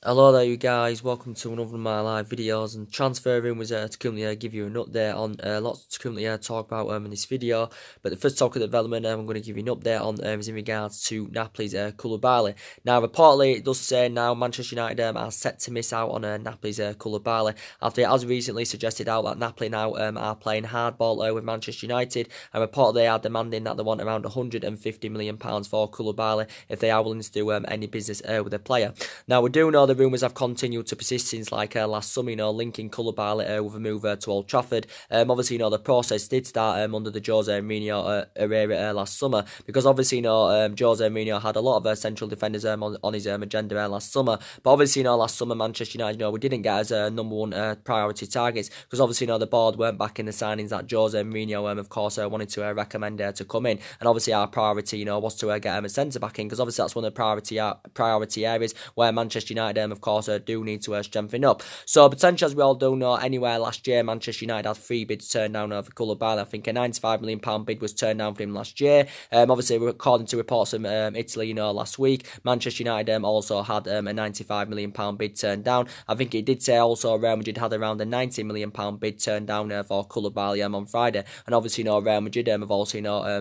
Hello there you guys, welcome to another of my live videos, and transfer room was to currently give you an update on lots to currently talk about in this video. But the first talk of development I'm going to give you an update on is in regards to Napoli's Koulibaly. Now reportedly it does say now Manchester United are set to miss out on Napoli's Koulibaly after it has recently suggested out that Napoli now are playing hardball with Manchester United, and reportedly they are demanding that they want around £150 million for Koulibaly if they are willing to do any business with the player. Now we do know the rumours have continued to persist since last summer, linking Koulibaly with a move to Old Trafford. Obviously, the process did start under the Jose Mourinho era last summer, because obviously, Jose Mourinho had a lot of central defenders on his agenda last summer. But obviously, last summer Manchester United, we didn't get as number one priority targets, because obviously, the board weren't back in the signings that Jose Mourinho, of course, wanted to recommend to come in. And obviously, our priority, was to get a centre back in, because obviously that's one of the priority areas where Manchester United, of course, do need to strengthen up. So potentially, as we all do know, anywhere last year Manchester United had 3 bids turned down for Koulibaly. I think a £95 million bid was turned down for him last year. Obviously, according to reports from Italy, last week, Manchester United also had a £95 million bid turned down. I think it did say also Real Madrid had around a £90 million bid turned down for Koulibaly on Friday. And obviously, Real Madrid have also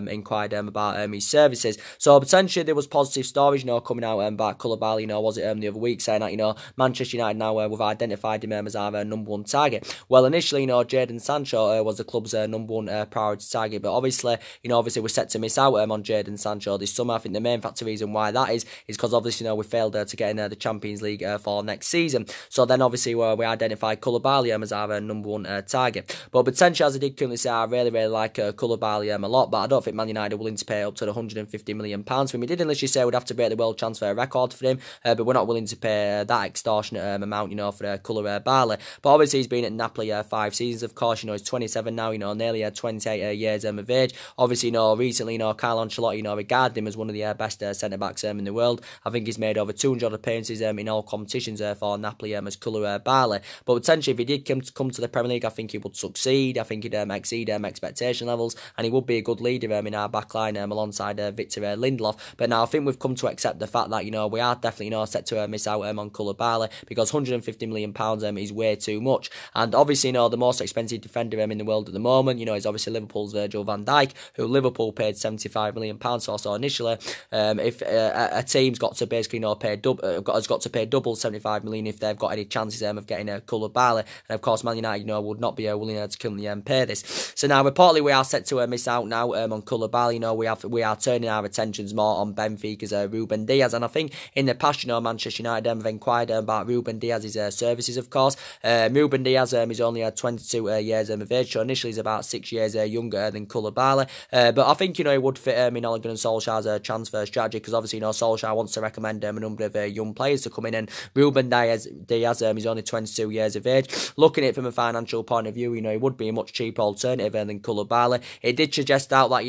inquired about his services. So potentially there was positive stories coming out about Koulibaly. Was it the other week, saying that Manchester United now we've identified him as our number one target. Well, initially, Jadon Sancho was the club's number one priority target, but obviously, we're set to miss out on Jadon Sancho this summer. I think the main factor reason why that is because obviously, we failed to get in the Champions League for next season. So then obviously we identified Koulibaly as our number one target. But potentially, as I did currently say, I really like Koulibaly a lot, but I don't think Man United are willing to pay up to the £150 million for him. We did initially say we'd have to break the world transfer record for him, but we're not willing to pay that extortionate amount, for Koulibaly. But obviously he's been at Napoli 5 seasons, of course. He's 27 now, nearly 28 years of age. Obviously, recently, Carlo Ancelotti, regarded him as one of the best centre-backs in the world. I think he's made over 200 appearances in all competitions for Napoli as Koulibaly. But potentially, if he did come to the Premier League, I think he would succeed. I think he'd exceed expectation levels, and he would be a good leader in our backline alongside Victor Lindelof. But now I think we've come to accept the fact that, we are definitely, set to miss out on Koulibaly, because £150 million is way too much. And obviously, the most expensive defender in the world at the moment, is obviously Liverpool's Virgil van Dijk, who Liverpool paid £75 million for. So initially, if a team's got to basically pay double £75 million if they've got any chances of getting a Koulibaly, and of course Man United willing to currently pay this. So now reportedly we are set to miss out now on Koulibaly. We are turning our attentions more on Benfica's Ruban Dias, and I think in the past, Manchester United have inquired about Ruban Dias' services, of course. Ruban Dias is only 22 years of age, so initially he's about 6 years younger than Koulibaly. But I think, he would fit in Ole Gunnar Solskjaer's transfer strategy, because obviously, Solskjaer wants to recommend a number of young players to come in, and Ruban Dias is only 22 years of age. Looking at it from a financial point of view, he would be a much cheaper alternative than Koulibaly. It did suggest out that,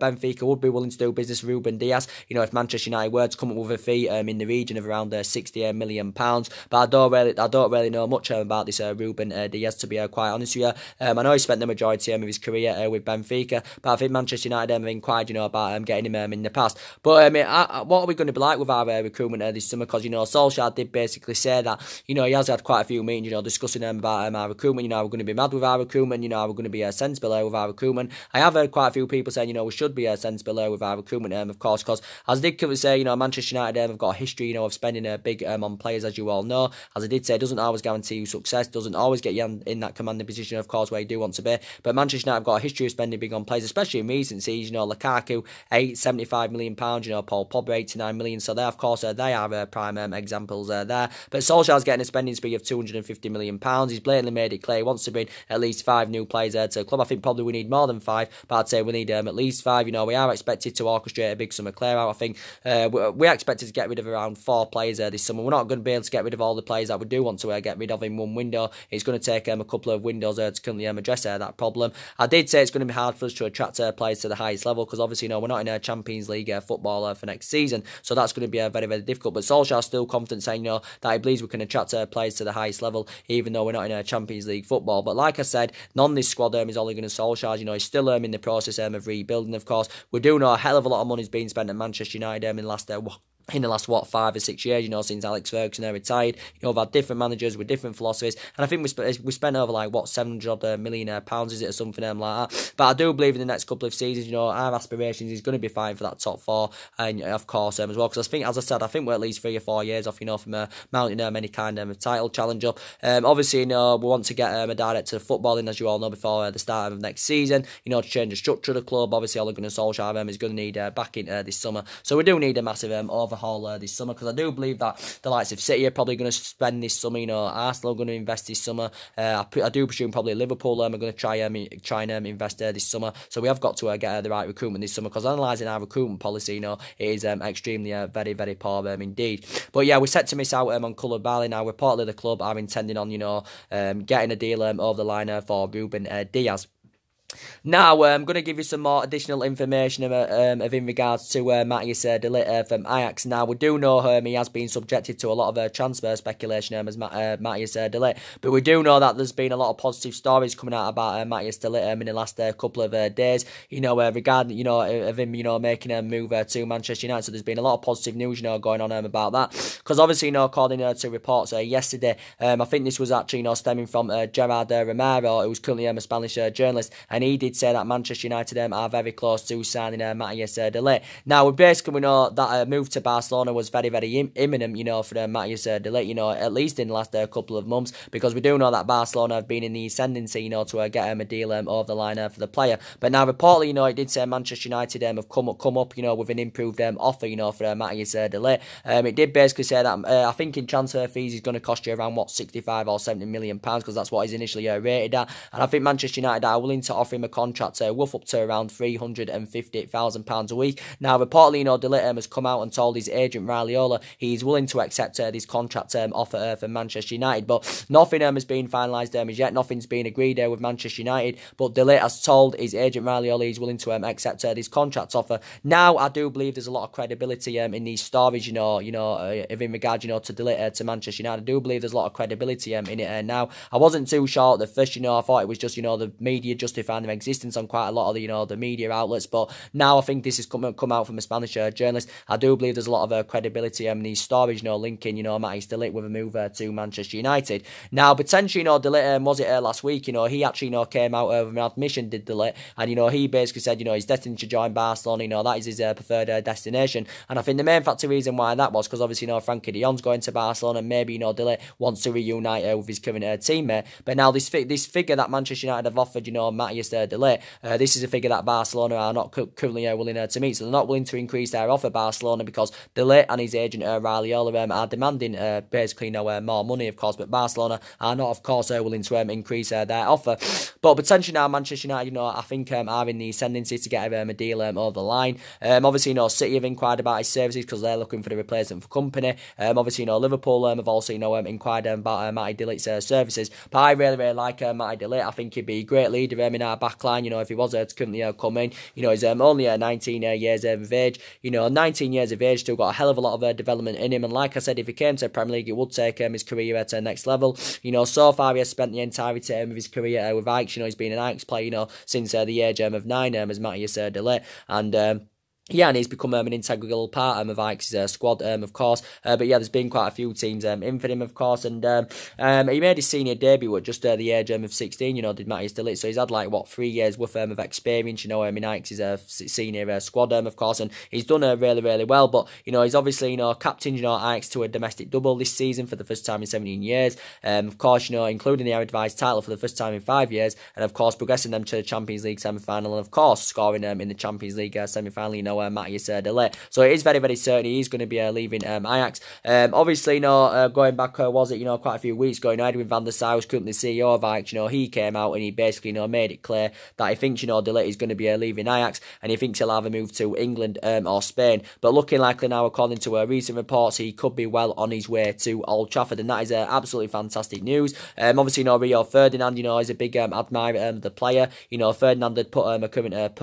Benfica would be willing to do business with Ruban Dias, if Manchester United were to come up with a fee in the region of around £60 million. But I don't really know much about this Ruban Dias, to be quite honest with you. I know he spent the majority of his career with Benfica, but I think Manchester United have inquired, about getting him in the past. But what are we going to be like with our recruitment this summer? Because Solskjaer did basically say that he has had quite a few meetings, discussing about our recruitment. We're going to be mad with our recruitment. We're going to be sensible with our recruitment. I have heard quite a few people saying, we should be sensible with our recruitment, of course, because as I did say, Manchester United have got a history, of spending big on players, as you all know. As I did say, it doesn't always guarantee you success, doesn't always get you in that commanding position, of course, where you do want to be. But Manchester United have got a history of spending big on players, especially in recent seasons. Lukaku, £75 million, Paul Pogba, £89 million. So there, of course, they are prime examples there. But Solskjaer's getting a spending spree of £250 million. He's blatantly made it clear he wants to bring at least 5 new players to the club. I think probably we need more than 5, but I'd say we need at least 5. We are expected to orchestrate a big summer clear out. I think we're expected to get rid of around 4 players this summer. We're not going to be able to get rid of all the players that we do want to get rid of in one window. It's going to take a couple of windows to currently address that problem. I did say it's going to be hard for us to attract players to the highest level, because obviously we're not in a Champions League football for next season, so that's going to be very, very difficult. But Solskjaer's still confident, saying that he believes we can attract players to the highest level, even though we're not in a Champions League football. But like I said, none of this squad is Ole Gunnar Solskjaer. He's still in the process of rebuilding. Of course, we do know a hell of a lot of money's being spent at Manchester United in the last in the last, 5 or 6 years, since Alex Ferguson retired. We've had different managers with different philosophies, and I think we spent over like, £700 million, is it, or something like that. But I do believe in the next couple of seasons, our aspirations is going to be fighting for that top four, and of course, as well, because I think, as I said, I think we're at least 3 or 4 years off, from mounting any kind of title challenge up. Obviously, we want to get a director of football in, as you all know, before the start of next season, to change the structure of the club. Obviously, Ole Gunnar Solskjaer is going to need backing this summer, so we do need a massive overhaul this summer, because I do believe that the likes of City are probably going to spend this summer. Arsenal are going to invest this summer. I do presume probably Liverpool are going to try and invest this summer. So we have got to get the right recruitment this summer, because analysing our recruitment policy, it is extremely very, very poor indeed. But yeah, we're set to miss out on Koulibaly. Now, reportedly the club are intending on getting a deal over the line for Ruban Dias. Now, I'm going to give you some more additional information of in regards to Matthias de Ligt from Ajax. Now, we do know he has been subjected to a lot of transfer speculation as Matthias de Ligt, but we do know that there's been a lot of positive stories coming out about Matthias de Ligt in the last couple of days, regarding, of him, making a move to Manchester United. So there's been a lot of positive news, going on about that, because obviously, according to reports yesterday, I think this was actually, stemming from Gerard Romero, who's currently a Spanish journalist, and he did say that Manchester United are very close to signing Matthias de Ligt. Now, we know that a move to Barcelona was very, very imminent, for Matthias de Ligt, at least in the last couple of months, because we do know that Barcelona have been in the ascendancy, to get a deal over the line for the player. But now, reportedly, it did say Manchester United have come up, with an improved offer, for Matthias de Ligt. It did basically say that, I think in transfer fees, he's going to cost you around, 65 or 70 million pounds, because that's what he's initially rated at. And I think Manchester United are willing to offer him a contract worth up to around £350,000 a week. Now, reportedly, de Ligt has come out and told his agent Raiola he's willing to accept this contract offer for Manchester United, but nothing has been finalised as yet. Nothing's been agreed with Manchester United, but de Ligt has told his agent Raiola he's willing to accept this contract offer. Now, I do believe there's a lot of credibility in these stories, in regard, to de Ligt to Manchester United. I do believe there's a lot of credibility in it now. I wasn't too sure at the first, I thought it was just, the media justifying their existence on quite a lot of the media outlets, but now I think this has come out from a Spanish journalist. I do believe there's a lot of credibility in these stories, linking, Matthias de Ligt with a move to Manchester United. Now, potentially, de Ligt, was it last week, he actually, came out of an admission, did de Ligt, and, he basically said, he's destined to join Barcelona, that is his preferred destination. And I think the main factor reason why that was because obviously, Frankie de Jong's going to Barcelona, and maybe, de Ligt wants to reunite with his current teammate. But now this figure that Manchester United have offered, Matthias de Ligt, this is a figure that Barcelona are not currently willing to meet, so they're not willing to increase their offer, Barcelona, because de Ligt and his agent Raiola are demanding basically more money, of course, but Barcelona are not, of course, willing to increase their offer. But potentially now Manchester United, I think are in the ascendancy to get a deal over the line. Obviously, City have inquired about his services because they're looking for the replacement for company. Obviously, Liverpool have also inquired about Matty de Ligt's services. But I really, really like Matty de Ligt. I think he'd be a great leader in our backline. If he was to currently come in, he's only 19 years of age. 19 years of age, still got a hell of a lot of development in him. And like I said, if he came to the Premier League, it would take his career to the next level. So far he has spent the entirety of his career with Ajax. He's been an Ajax player, since the age of 9 as Matthias de Ligt. And yeah, and he's become an integral part of Ajax's squad, of course. But yeah, there's been quite a few teams in for him, of course. And he made his senior debut at just the age of 16, did Matthias de Ligt. So he's had 3 years worth of experience, in Ajax's senior squad, of course. And he's done really, really well. But, he's obviously, captained, Ajax to a domestic double this season for the first time in 17 years. Of course, including the Eredivisie title for the first time in 5 years. And, of course, progressing them to the Champions League semi-final. And, of course, scoring in the Champions League semi-final, Matthias de Ligt. So it is very, very certain he's going to be leaving Ajax. Obviously, going back, quite a few weeks ago, Edwin van der Sar was currently CEO of Ajax. He came out and he basically, made it clear that he thinks, de Ligt is going to be leaving Ajax, and he thinks he'll either move to England or Spain. But looking likely now, according to recent reports, he could be well on his way to Old Trafford, and that is absolutely fantastic news. Obviously, Rio Ferdinand, is a big admirer of the player. Ferdinand had put a current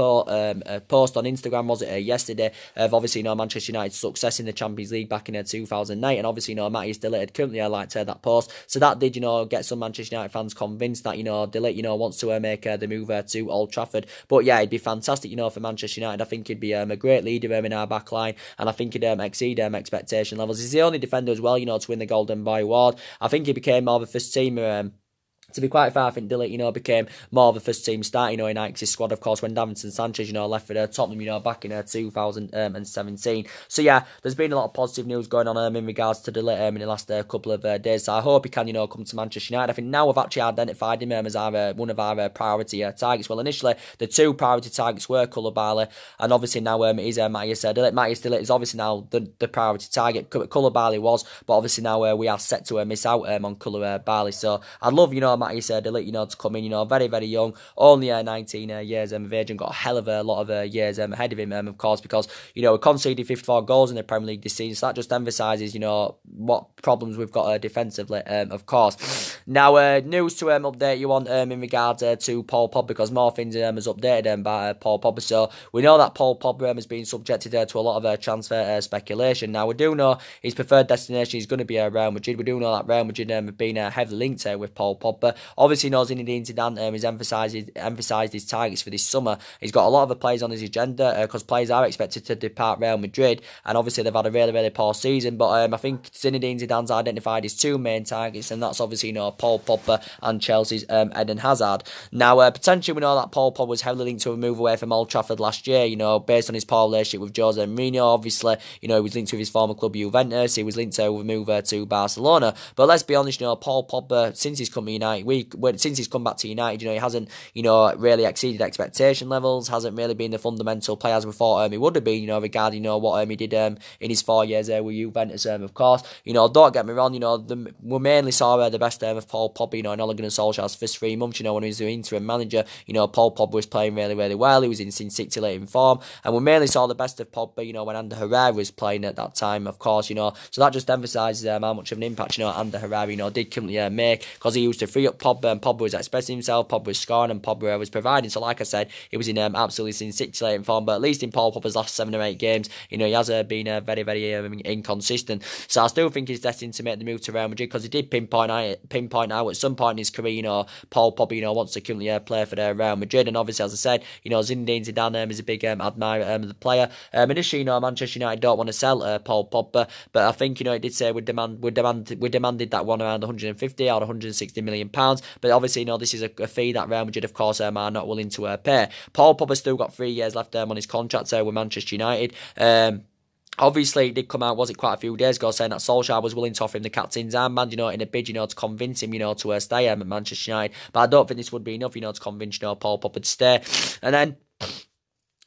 post on Instagram, was it yesterday of obviously, Manchester United's success in the Champions League back in 2008, and obviously, Matty De Ligt had currently liked that post, so that did, get some Manchester United fans convinced that, De Ligt, wants to make the move to Old Trafford. But yeah, it'd be fantastic, for Manchester United. I think he'd be a great leader in our back line, and I think he'd exceed expectation levels. He's the only defender as well, to win the Golden Boy award. I think he became more of a first teamer. To be quite fair, I think De Ligt, became more of a first-team start, in Ajax's squad, of course, when Davinson Sanchez, left for Tottenham, back in 2017. So, yeah, there's been a lot of positive news going on in regards to De Ligt in the last couple of days. So I hope he can, come to Manchester United. I think now we've actually identified him as one of our priority targets. Well, initially, the two priority targets were Koulibaly, and obviously now it is Matty De Ligt. Matty De Ligt is obviously now the priority target. Koulibaly was, but obviously now we are set to miss out on Koulibaly. So I'd love, Matty De Ligt, to come in, very, very young, only 19 years of age, and got a hell of a lot of years ahead of him, of course, because, we conceded 54 goals in the Premier League this season, so that just emphasises, what problems we've got defensively, of course. Now, news to update you on in regards to Paul Pogba, because more things is updated by Paul Pogba. So we know that Paul Pogba has been subjected to a lot of transfer speculation. Now, we do know his preferred destination is going to be Real Madrid. We do know that Real Madrid have been heavily linked with Paul Pogba. Obviously, Zinedine Zidane has emphasised his targets for this summer. He's got a lot of the players on his agenda, because players are expected to depart Real Madrid, and obviously they've had a really, really poor season. But I think Zinedine Zidane's identified his two main targets, and that's obviously, Paul Pogba and Chelsea's Eden Hazard. Now, potentially we know that Paul Pogba was heavily linked to a move away from Old Trafford last year, based on his poor relationship with Jose Mourinho. Obviously, he was linked to his former club Juventus. He was linked to a move to Barcelona. But let's be honest, Paul Pogba, since he's come to United, since he's come back to United, he hasn't, really exceeded expectation levels, hasn't really been the fundamental player as we thought he would have been, regarding, what he did in his 4 years with Juventus, of course. Don't get me wrong, we mainly saw the best of Paul Pogba, in Ole Gunnar Solskjaer's first 3 months, when he was the interim manager. Paul Pogba was playing really, really well. He was in scintillating form, and we mainly saw the best of Pogba, when Ander Herrera was playing at that time, of course, so that just emphasises how much of an impact, Ander Herrera, did currently make, because he used to free up Pogba, and Pogba was expressing himself, Pogba was scoring, and Pogba was providing. So like I said, he was in absolutely scintillating form, but at least in Paul Pogba's last 7 or 8 games, he has been very, very inconsistent. So I still think he's destined to make the move to Real Madrid, because he did pinpoint out at some point in his career, Paul Pogba, wants to currently play for Real Madrid. And obviously, as I said, Zinedine Zidane is a big admirer of the player. Initially, Manchester United don't want to sell Paul Pogba, but I think, he did say we demanded that one around 150 or 160 million pounds. But obviously, this is a fee that Real Madrid, of course, are not willing to pay. Paul Pogba's still got 3 years left on his contract with Manchester United. Obviously, it did come out, was it quite a few days ago, saying that Solskjaer was willing to offer him the captain's armband, in a bid, to convince him, to stay at Manchester United. But I don't think this would be enough, to convince, Paul Pogba to stay. And then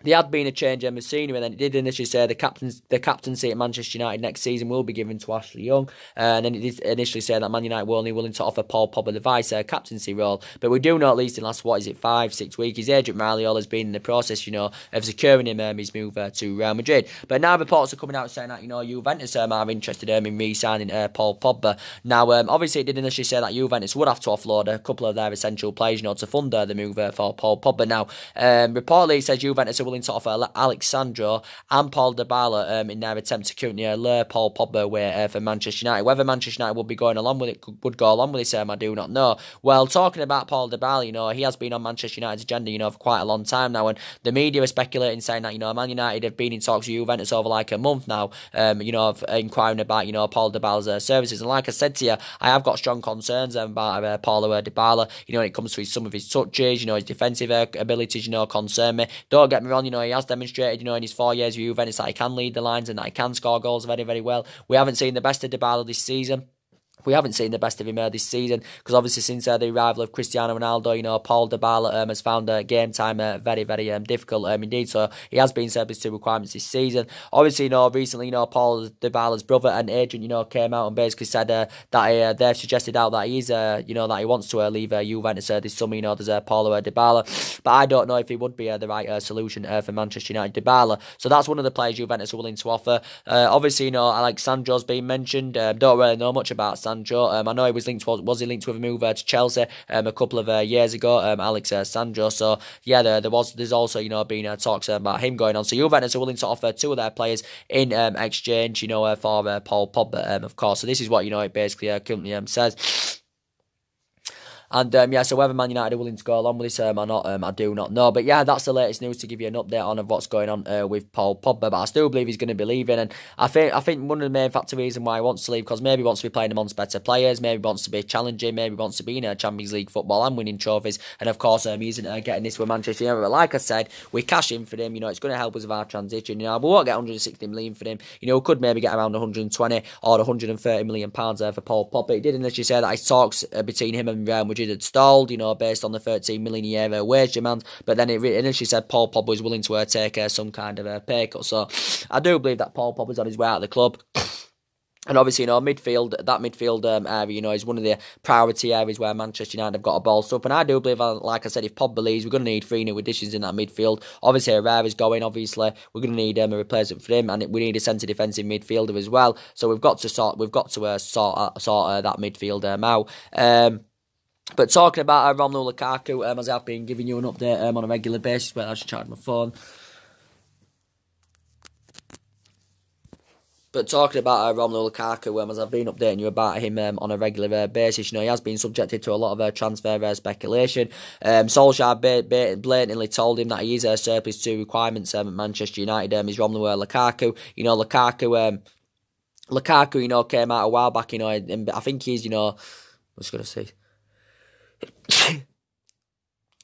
there had been a change in scenery, and then it did initially say the captaincy at Manchester United next season will be given to Ashley Young, and then it did initially say that Man United were only willing to offer Paul Pogba the vice captaincy role. But we do know, at least in the last 5-6 weeks, his agent Marliol has been in the process, of securing him his move to Real Madrid. But now reports are coming out saying that, Juventus are interested in re-signing Paul Pogba. Now, obviously, it did initially say that Juventus would have to offload a couple of their essential players, to fund the move for Paul Pogba. Now, reportedly, it says Juventus are willing to offer Alexandro and Paul Dybala in their attempt to currently lure Paul Pogba away from Manchester United. Whether Manchester United would go along with this, I do not know. Well, talking about Paul Dybala, he has been on Manchester United's agenda, for quite a long time now, and the media are speculating, saying that, Man United have been in talks with Juventus over like a month now, of inquiring about, Paul Dybala's services. And like I said to you, I have got strong concerns about Paulo Dybala, when it comes to some of his touches, his defensive abilities, concern me. Don't get me wrong, he has demonstrated, in his 4 years with Juventus that he can lead the lines and that he can score goals very, very well. We haven't seen the best of Dybala this season. We haven't seen the best of him this season, because obviously since the arrival of Cristiano Ronaldo, Paul Dybala has found game time very, very difficult indeed. So he has been subject to requirements this season. Obviously, recently, Paul Dybala's brother and agent, came out and basically said that they've suggested out that he's, that he wants to leave Juventus this summer. There's Paulo Dybala, but I don't know if he would be the right solution for Manchester United. Dybala, so that's one of the players Juventus are willing to offer. Obviously, Alexandro's been mentioned. Don't really know much about Sandro. I know he was linked. Was he linked with a move to Chelsea a couple of years ago? Alex Sandro. So yeah, there's also been talks about him going on. So Juventus are willing to offer 2 of their players in exchange, for Paul Pogba, of course. So this is what it basically currently says. And yeah, so whether Man United are willing to go along with this or not, I do not know. But yeah, that's the latest news to give you an update on of what's going on with Paul Pogba. But I still believe he's going to be leaving, and I think one of the main reason why he wants to leave, because maybe he wants to be playing amongst better players, maybe wants to be challenging, maybe wants to be in Champions League football and winning trophies, and of course he isn't getting this with Manchester United. But like I said, we cash in for him. It's going to help us with our transition. We won't get 160 million for him. We could maybe get around 120 or 130 million pounds for Paul Pogba. He did initially say that his talks between him and Real Madrid had stalled, based on the 13 million a year wage demand. But then it initially said Paul Pogba was willing to take some kind of a pay cut. So I do believe that Paul Pogba's on his way out of the club. And obviously, that midfield area, is one of the priority areas where Manchester United have got a ball up. And I do believe, like I said, if Pogba leaves, we're going to need 3 new additions in that midfield. Obviously, Herrera's going, obviously. We're going to need a replacement for him, and we need a centre defensive midfielder as well. So we've got to sort that midfield out. But talking about Romelu Lukaku, as I've been giving you an update on a regular basis, where I just charged my phone. But talking about Romelu Lukaku, as I've been updating you about him on a regular basis, he has been subjected to a lot of transfer speculation. Solskjaer blatantly told him that he is a surplus to requirements at Manchester United. Is Romelu Lukaku. Lukaku, came out a while back, and I think he's, I was going to say...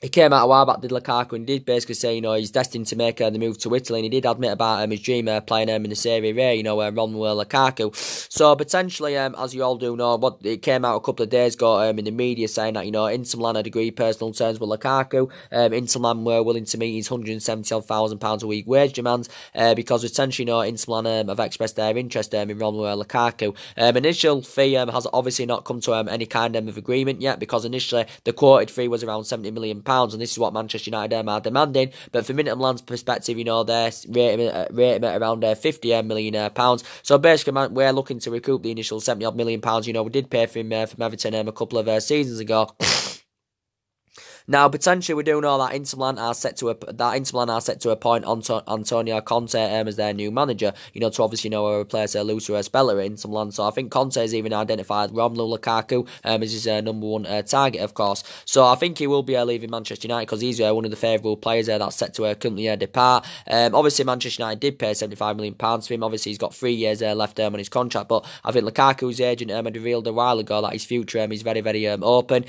He came out a while back, did Lukaku, and did basically say, he's destined to make the move to Italy, and he did admit about his dream playing in the Serie A, Romelu Lukaku. So potentially, as you all do know, it came out a couple of days ago in the media saying that, Inter Milan had agreed personal terms with Lukaku. Inter Milan were willing to meet his £170,000 a week wage demands, because essentially, Inter Milan have expressed their interest in Romelu Lukaku. Initial fee has obviously not come to any kind of agreement yet, because initially the quoted fee was around £70 million. And this is what Manchester United are demanding. But from Inter Milan's perspective, they're rating him at around £50 million. So basically, we're looking to recoup the initial £70 million. We did pay for him from Everton a couple of seasons ago. Now, potentially, we do know that Inter Milan are set to appoint Antonio Conte as their new manager. To obviously replace Luis Spella at Inter Milan. So I think Conte has even identified Romelu Lukaku as his number one target, of course. So I think he will be leaving Manchester United, because he's one of the favourable players that's set to currently depart. Obviously, Manchester United did pay £75 million for him. Obviously, he's got 3 years left on his contract. But I think Lukaku's agent had revealed a while ago that his future is very, very open.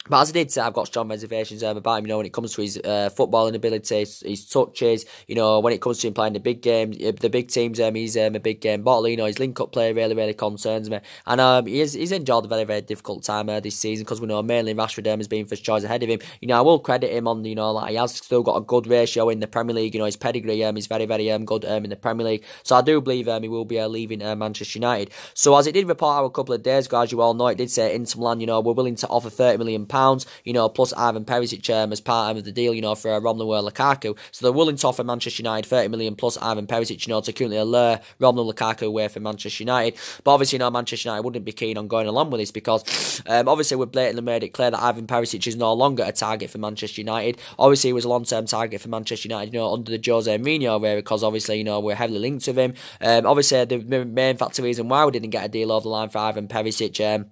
But as I did say, I've got strong reservations about him, when it comes to his footballing ability, his touches, when it comes to him playing the big games, the big teams, he's a big game bottler, his link-up play really, really concerns me. And he's enjoyed a very, very difficult time this season, because we know mainly Rashford has been first choice ahead of him. I will credit him on, like he has still got a good ratio in the Premier League, his pedigree is very, very good in the Premier League. So I do believe he will be leaving Manchester United. So as it did report out a couple of days ago, as you all know, it did say Inter Milan, we're willing to offer £30 million, plus Ivan Perisic as part of the deal, for Romelu Lukaku. So they're willing to offer Manchester United £30 million plus Ivan Perisic, to currently lure Romelu Lukaku away from Manchester United. But obviously, Manchester United wouldn't be keen on going along with this, because obviously we've blatantly made it clear that Ivan Perisic is no longer a target for Manchester United. Obviously, he was a long-term target for Manchester United, under the Jose Mourinho era, because obviously, we're heavily linked with him. Obviously, the main factor reason why we didn't get a deal over the line for Ivan Perisic,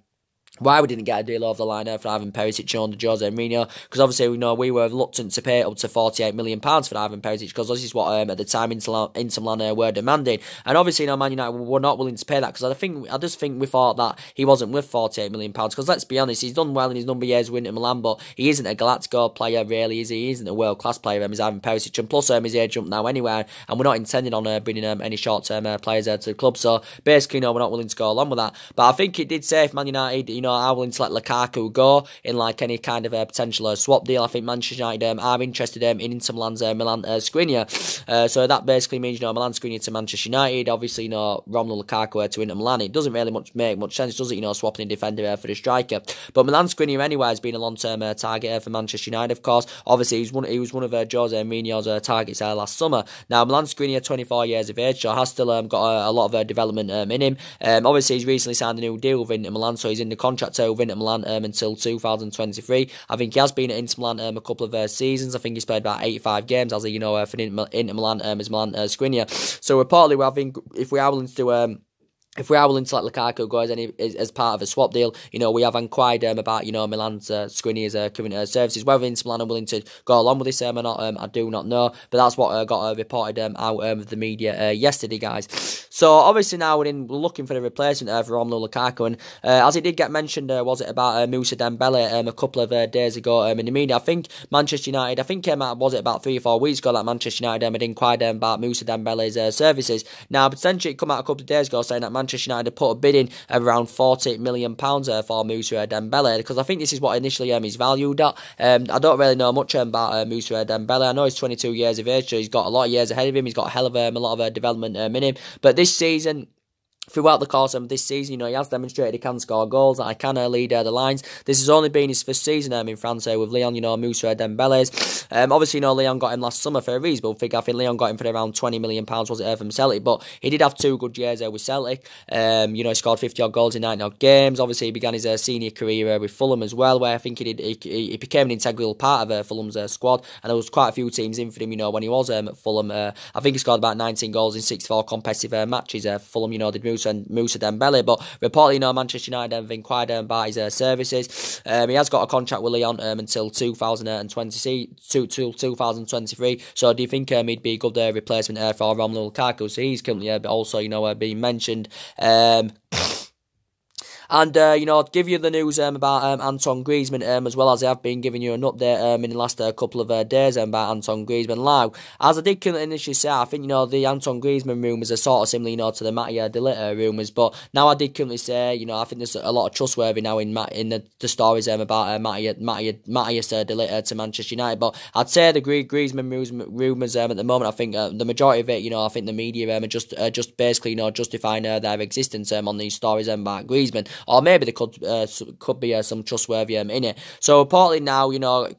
why we didn't get a deal over the line for Ivan Perisic under Jose Mourinho, because obviously we were reluctant to pay up to £48 million for Ivan Perisic, because this is what at the time Inter Milan were demanding. And obviously, Man United were not willing to pay that, because I just think we thought that he wasn't worth £48 million, because let's be honest, he's done well in his number of years with Inter Milan, but he isn't a Galactico player really, is he? He isn't a world-class player, is Ivan Perisic, and plus his age jump now anywhere, and we're not intending on bringing any short-term players to the club. So basically, we're not willing to go along with that. But I think it did say if Man United, are willing to let Lukaku go in like any kind of potential swap deal. I think Manchester United are interested in Inter Milan's Milan Skriniar. So that basically means, Milan Skriniar to Manchester United. Obviously, Romelu Lukaku to Inter Milan. It doesn't really make much sense, does it? Swapping a defender for the striker. But Milan Skriniar anyway has been a long-term target for Manchester United, of course. Obviously, he was one of Jose Mourinho's targets last summer. Now, Milan Skriniar, 24 years of age, so has still got a lot of development in him. Obviously, he's recently signed a new deal with Inter Milan, so he's in the contract with Inter Milan until 2023. I think he has been at Inter Milan a couple of seasons. I think he's played about 85 games as for Inter Milan as Milan Skriniar. So reportedly, I think if we are willing to do if we are willing to let Lukaku go as part of a swap deal, we have inquired about, Milan's Skriniar's current services. Whether Inter Milan are willing to go along with this or not, I do not know. But that's what got reported out of the media yesterday, guys. So obviously now we're looking for the replacement for Romelu Lukaku. And as it did get mentioned, was it about Moussa Dembele a couple of days ago in the media? I think Manchester United, was it about 3 or 4 weeks ago that Manchester United had inquired about Moussa Dembele's services. Now, potentially it come out a couple of days ago saying that Manchester United put a bid in of around £40 million for Moussa Dembele, because I think this is what initially he's valued at. I don't really know much about Moussa Dembele. I know he's 22 years of age, so he's got a lot of years ahead of him. He's got a hell of a lot of development in him. But this season, throughout the course of this season, he has demonstrated he can score goals, that he can lead the lines. This has only been his first season in France with Lyon, Moussa Dembele's. Obviously, Lyon got him last summer for a reasonable figure. I think Lyon got him for around £20 million, was it, from Celtic, but he did have 2 good years with Celtic. He scored 50-odd goals in 90-odd games. Obviously, he began his senior career with Fulham as well, where I think he became an integral part of Fulham's squad, and there was quite a few teams in for him, when he was at Fulham. I think he scored about 19 goals in 64 competitive matches. Fulham, did Moussa Dembele, but reportedly, Manchester United have inquired about his services. He has got a contract with Lyon until 2023. So do you think he'd be a good replacement for Romelu Lukaku? So he's currently also being mentioned. And, I'll give you the news about Antoine Griezmann, as well as I have been giving you an update in the last couple of days about Antoine Griezmann. Now, as I did initially say, I think, the Antoine Griezmann rumours are sort of similar, to the Mattia De Ligt rumours, but now I did currently say, I think there's a lot of trustworthy now in the stories about Mattia De Ligt to Manchester United, but I'd say the Griezmann rumours at the moment, I think the majority of it, I think the media are just basically, justifying their existence on these stories about Griezmann. Or maybe there could be some trustworthy in it. So reportedly now,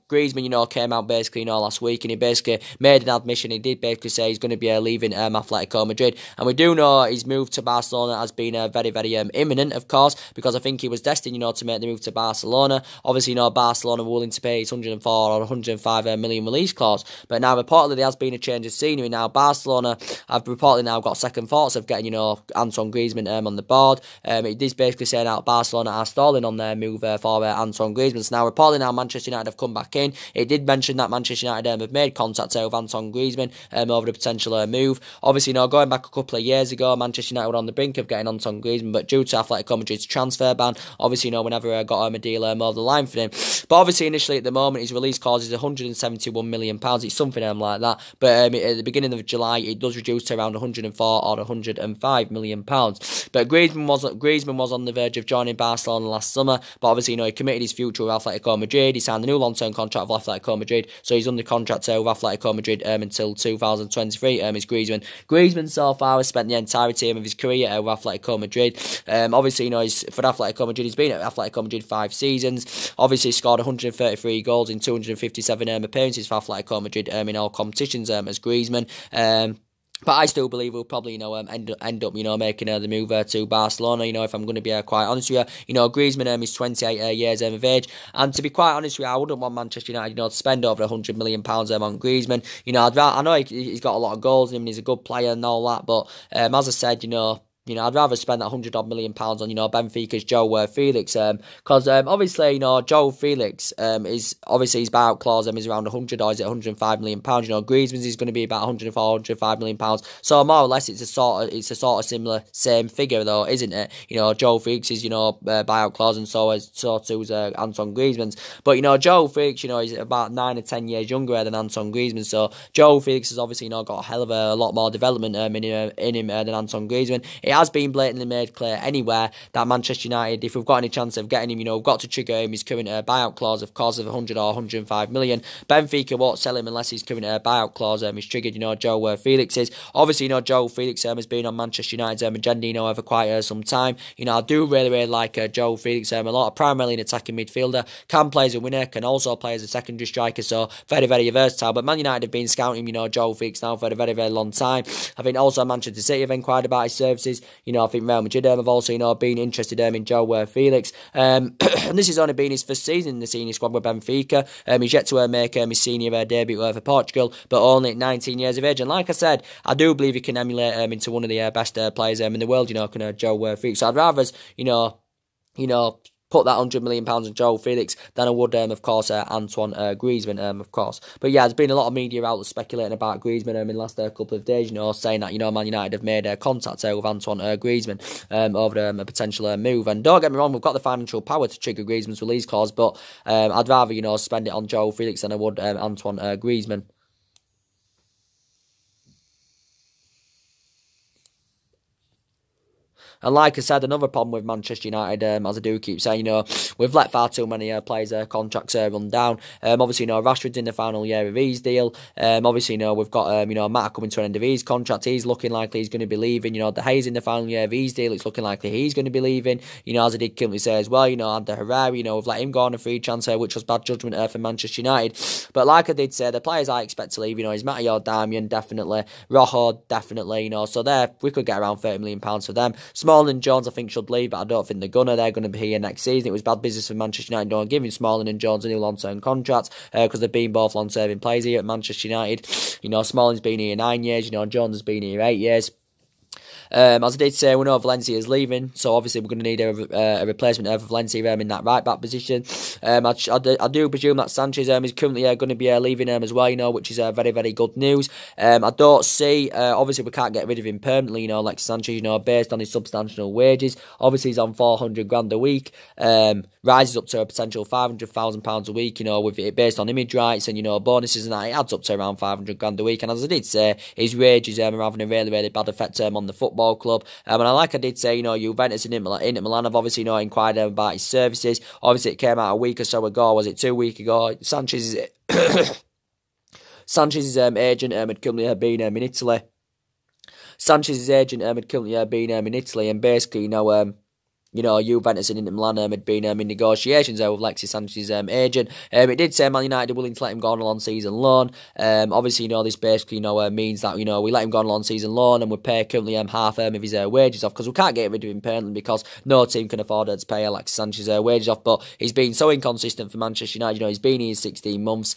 Griezmann, came out basically, last week, and he basically made an admission. He did basically say he's going to be leaving Atletico Madrid, and we do know his move to Barcelona has been very, very imminent, of course, because I think he was destined, to make the move to Barcelona. Obviously, Barcelona were willing to pay his 104 or 105 million release clause, but now reportedly there has been a change of scenery. Now Barcelona have reportedly now got second thoughts of getting, Antoine Griezmann on the board. It is basically saying out Barcelona are stalling on their move for Antoine Griezmann. So now reportedly now Manchester United have come back in. It did mention that Manchester United have made contact with Antoine Griezmann over the potential move. Obviously, going back a couple of years ago, Manchester United were on the brink of getting Antoine Griezmann, but due to Atletico Madrid's transfer ban, obviously, whenever got a deal over the line for him. But obviously, initially at the moment, his release clause is £171 million. It's something like that. But at the beginning of July, it does reduce to around 104 or 105 million pounds. But Griezmann was on the verge of joining Barcelona last summer, but obviously, he committed his future with Atletico Madrid. He signed a new long-term contract with Atletico Madrid, so he's under contract with Atletico Madrid until 2023. Is Griezmann. Griezmann so far has spent the entirety of his career with Atletico Madrid. Obviously, he's for Atletico Madrid. He's been at Atletico Madrid 5 seasons. Obviously, scored 133 goals in 257 appearances for Atletico Madrid in all competitions as Griezmann. But I still believe we'll probably, end up, making the move to Barcelona. If I'm going to be quite honest with you, Griezmann is 28 years of age, and to be quite honest with you, I wouldn't want Manchester United, to spend over £100 million on Griezmann. I know he's got a lot of goals in him, and he's a good player and all that, but as I said, I'd rather spend that £100 million on, Benfica's Joe Felix, because obviously, Joe Felix is obviously his buyout clause is around 100 or is it £105 million. Griezmann's is going to be about 104, £105 million. So more or less, it's a sort of same figure though, isn't it? Joe Felix's buyout clause, and so too is Antoine Griezmann's. But Joe Felix, is about 9 or 10 years younger than Antoine Griezmann. So Joe Felix has obviously got a hell of a lot more development in him than Antoine Griezmann. It has been blatantly made clear anywhere that Manchester United, if we've got any chance of getting him, we've got to trigger him his current buyout clause, of course, of 100 or 105 million. Benfica won't sell him unless his current buyout clause is triggered. Joe Felix is. Obviously, Joe Felix has been on Manchester United's agenda, over quite some time. I do really like Joe Felix a lot. Primarily an attacking midfielder, can play as a winner, can also play as a secondary striker, so very, very versatile. But Man United have been scouting, Joe Felix now for a very, very long time. I think also Manchester City have inquired about his services. I think Real Madrid have also, been interested in Joe Felix. And this has only been his first season in the senior squad with Benfica. He's yet to make his senior debut for Portugal, but only at 19 years of age. And like I said, I do believe he can emulate into one of the best players in the world, can Joe Felix. So I'd rather, put that £100 million on Joe Felix than I would, of course, Antoine Griezmann, of course. But yeah, there's been a lot of media outlets speculating about Griezmann in the last couple of days, saying that, Man United have made contact with Antoine Griezmann over a potential move. And don't get me wrong, we've got the financial power to trigger Griezmann's release clause, but I'd rather, spend it on Joe Felix than I would Antoine Griezmann. And like I said, another problem with Manchester United, as I do keep saying, we've let far too many players' contracts run down. Obviously, Rashford's in the final year of his deal. Obviously, we've got, Matt coming to an end of his contract. He's looking likely he's going to be leaving. De Gea's in the final year of his deal. It's looking likely he's going to be leaving. As I did currently say as well, Ander Herrera, we've let him go on a free transfer, which was bad judgment for Manchester United. But like I did say, the players I expect to leave, is Matteo Darmian, definitely. Rojo, definitely, so there, we could get around £30 million for them. Smalling and Jones, I think, should leave, but I don't think they're going to be here next season. It was bad business for Manchester United, giving Smalling and Jones a new long-term contract, because they've been both long-term players here at Manchester United. Smalling's been here 9 years, Jones has been here 8 years. As I did say, we know Valencia is leaving, so obviously we're going to need a replacement for Valencia in that right-back position. I do presume that Sanchez is currently going to be leaving as well, which is very, very good news. I don't see, obviously we can't get rid of him permanently, like Sanchez, based on his substantial wages. Obviously he's on 400 grand a week, rises up to a potential £500,000 a week, with it based on image rights and, bonuses and that, it adds up to around 500 grand a week. And as I did say, his wages are having a really, really bad effect on the football club. And like I did say, Juventus and Inter Milan have obviously inquired about his services. Obviously it came out a week or so ago, was it 2 weeks ago? Sanchez's agent had currently been in Italy. Sanchez's agent had currently been in Italy, and basically Juventus and Inter Milan had been in negotiations with Alexis Sanchez's agent. It did say Man United are willing to let him go on a long-season loan. Obviously, this basically, means that, we let him go on a long-season loan and we pay currently half of his wages off, because we can't get rid of him permanently because no team can afford to pay Alexis Sanchez's wages off. But he's been so inconsistent for Manchester United. He's been here 16 months.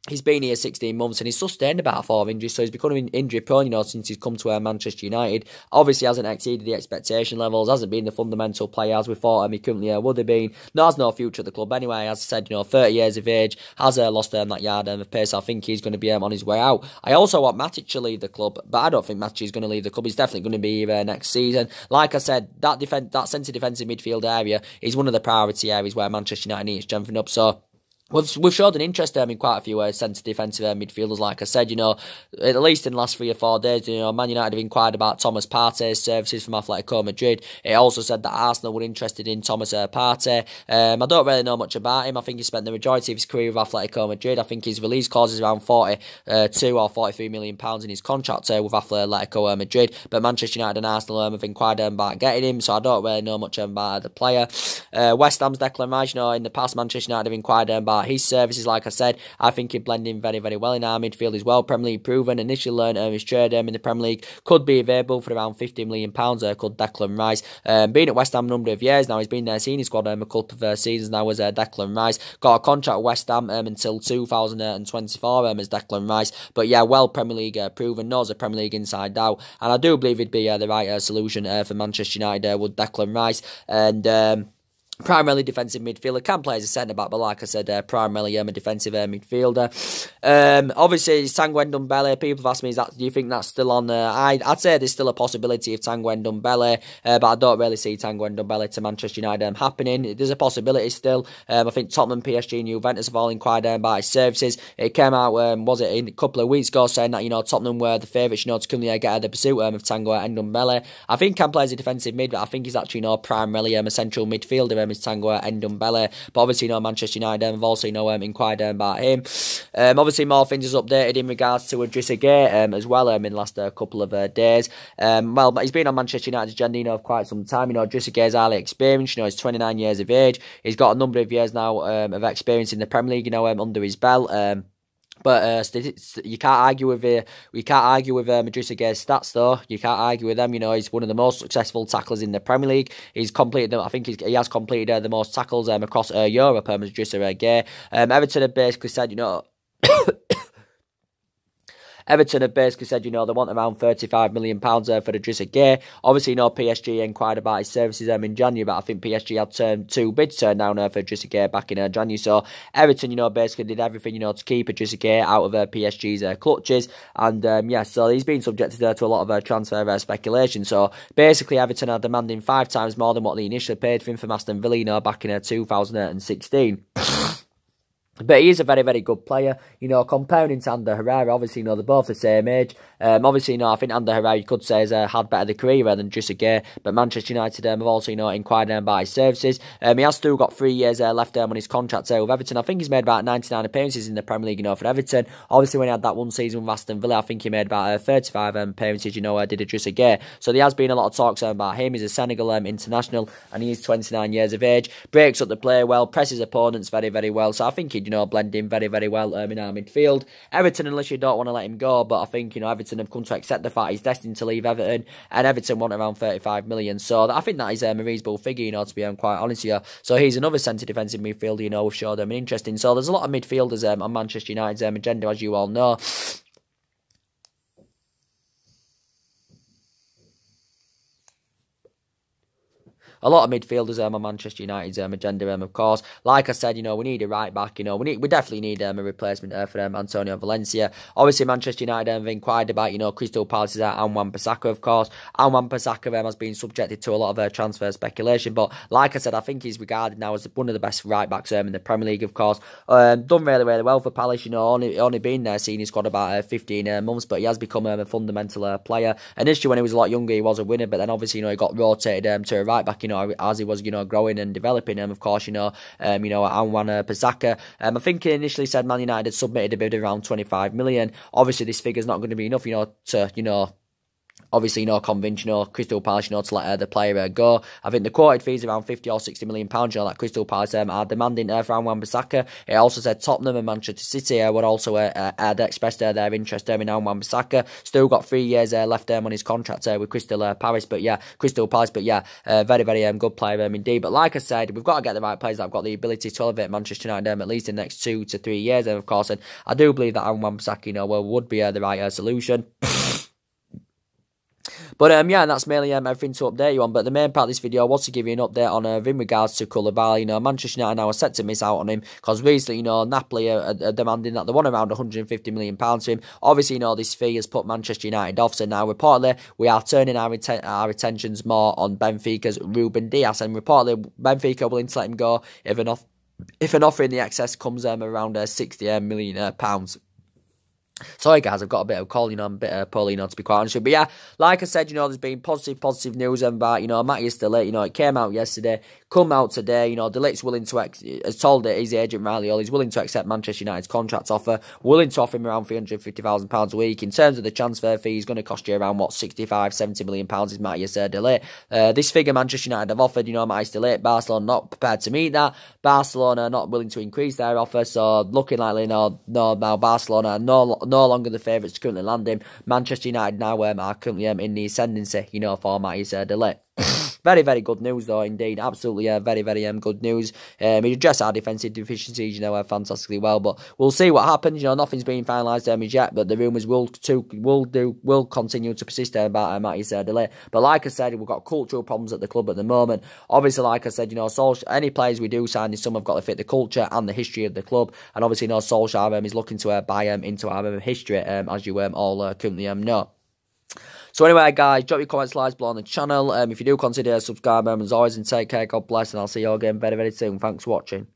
He's been here 16 months and he's sustained about 4 injuries, so he's becoming injury prone, since he's come to Manchester United. Obviously hasn't exceeded the expectation levels, hasn't been the fundamental player as we thought he currently would have been. No, has no future at the club anyway. As I said, 30 years of age, has lost that yard of pace. I think he's going to be on his way out. I also want Matic to leave the club, but I don't think Matic is going to leave the club. He's definitely going to be here next season. Like I said, that centre defensive midfield area is one of the priority areas where Manchester United needs to strengthen up. So we've showed an interest in quite a few centre defensive midfielders, like I said, at least in the last 3 or 4 days, Man United have inquired about Thomas Partey's services from Atletico Madrid. It also said that Arsenal were interested in Thomas Partey. I don't really know much about him. I think he spent the majority of his career with Atletico Madrid. I think his release clause is around 42 or 43 million pounds in his contract with Atletico Madrid. But Manchester United and Arsenal have inquired about getting him, so I don't really know much about the player. West Ham's Declan Rice, in the past Manchester United have inquired about his services. Like I said, I think he'd blend in very, very well in our midfield as well. Premier League proven, initially learned his trade in the Premier League, could be available for around £50 million, could Declan Rice. Been at West Ham a number of years now, he's been there senior squad a couple of seasons now as Declan Rice. Got a contract with West Ham until 2024 as Declan Rice. But yeah, well Premier League proven, knows the Premier League inside out, and I do believe he'd be the right solution for Manchester United with Declan Rice. And Primarily defensive midfielder, can play as a centre-back, but like I said, primarily a defensive midfielder. Obviously, Tanguy Ndombele, people have asked me, do you think that's still on? I'd say there's still a possibility of Tanguy Ndombele, but I don't really see Tanguy Ndombele to Manchester United happening. There's a possibility still. I think Tottenham, PSG and Juventus have all inquired about his services. It came out, was it a couple of weeks ago, saying that, Tottenham were the favourites, to come get out of the pursuit of Tanguy Ndombele. I think he can play as a defensive mid, but I think he's actually, primarily a central midfielder, is Tanguy Ndombele. But obviously, Manchester United have also, inquired about him. Obviously, more things is updated in regards to Idrissa Gueye as well in the last couple of days. Well, he's been on Manchester United's agenda, for quite some time. Idrissa Gueye is highly experienced. He's 29 years of age. He's got a number of years now of experience in the Premier League, under his belt. But you can't argue with Idrissa Gueye's stats, though. You can't argue with them. He's one of the most successful tacklers in the Premier League. He's completed them. I think he has completed the most tackles across Europe. Idrissa Gueye. Everton have basically said, Everton have basically said, they want around £35 million for Idrissa Gueye. Obviously, PSG inquired about his services in January, but I think PSG had two bids turned down for Idrissa Gueye back in January. So Everton, basically did everything, to keep Idrissa Gueye out of PSG's clutches. And, so he's been subjected to a lot of transfer speculation. So basically, Everton are demanding 5 times more than what they initially paid for him from Aston Villa, back in 2016. But he is a very, very good player. Comparing him to Ander Herrera, obviously, they're both the same age. Obviously, I think Ander Herrera, you could say, has had better the career than Idrissa Gueye. But Manchester United have also, inquired about his services. He has still got 3 years left on his contract with Everton. I think he's made about 99 appearances in the Premier League, for Everton. Obviously, when he had that one season with Aston Villa, I think he made about 35 appearances, did Idrissa Gueye. So there has been a lot of talks about him. He's a Senegal international, and he is 29 years of age. Breaks up the play well, presses opponents very, very well. So I think he'd, blend in very, very well in our midfield. Everton, unless you don't want to let him go, but I think, Everton have come to accept the fact he's destined to leave Everton, and Everton want around 35 million. So I think that is a reasonable figure, to be quite honest here. So he's another centre defensive midfielder, we've showed him interesting. So there's a lot of midfielders on Manchester United's agenda, as you all know. A lot of midfielders on Manchester United's agenda, of course. Like I said, we need a right back. We definitely need a replacement for Antonio Valencia. Obviously, Manchester United have inquired about, Crystal Palace's Wan-Bissaka, of course. Wan-Bissaka has been subjected to a lot of transfer speculation. But like I said, I think he's regarded now as one of the best right backs in the Premier League, of course. Done really, really well for Palace. Only been there, seen his squad about 15 months, but he has become a fundamental player. Initially, when he was a lot younger, he was a winner, but then obviously, he got rotated to a right back. As he was, growing and developing him, of course, Wan-Bissaka. I think he initially said Man United had submitted a bid around 25 million. Obviously, this figure's not going to be enough, to, obviously, convince, Crystal Palace, to let the player go. I think the quoted fees around 50 or 60 million pounds, that Crystal Palace are demanding for Wan-Bissaka. It also said Tottenham and Manchester City would also had expressed their interest in Wan-Bissaka. Still got 3 years left on his contract with Crystal Palace, but very, very good player indeed. But like I said, we've got to get the right players that have got the ability to elevate Manchester United at least in the next 2 to 3 years, of course. And I do believe that Wan-Bissaka, would be the right solution. But that's mainly everything to update you on. But the main part of this video was to give you an update on in regards to Koulibaly. Manchester United now are set to miss out on him because recently, Napoli are demanding that they want around £150 million for him. Obviously, this fee has put Manchester United off. So now, reportedly, we are turning our attentions more on Benfica's Ruban Dias, and reportedly, Benfica are willing to let him go if an offer in the excess comes around £60 million. Sorry guys, I've got a bit of a cold, I'm a bit poorly, to be quite honest with you. But yeah, like I said, there's been positive news about, Matthias De Ligt, it came out yesterday, come out today, De Ligt's willing to, has told his agent Raiola, he's willing to accept Manchester United's contract offer, willing to offer him around £350,000 a week. In terms of the transfer fee, he's going to cost you around, 65-70 million pounds is Matthias De Ligt. This figure Manchester United have offered, Matthias De Ligt, Barcelona not prepared to meet that, Barcelona not willing to increase their offer, so looking likely, now Barcelona no longer the favourites to currently land him. Manchester United now are currently in the ascendancy, for Matthias De Ligt. Very, very good news, though, indeed. Absolutely, very, very good news. He addressed our defensive deficiencies, you know, fantastically well. But we'll see what happens. You know, nothing's been finalised as yet, but the rumours will continue to persist about Matisse De Ligt. But like I said, we've got cultural problems at the club at the moment. Obviously, like I said, you know, any players we do sign, some have got to fit the culture and the history of the club. And obviously, you know, Solskjaer is looking to buy into our history, as you all currently know. So anyway, guys, drop your comments, likes below on the channel. If you do consider subscribing, as always, and take care, God bless, and I'll see you all again very, very soon. Thanks for watching.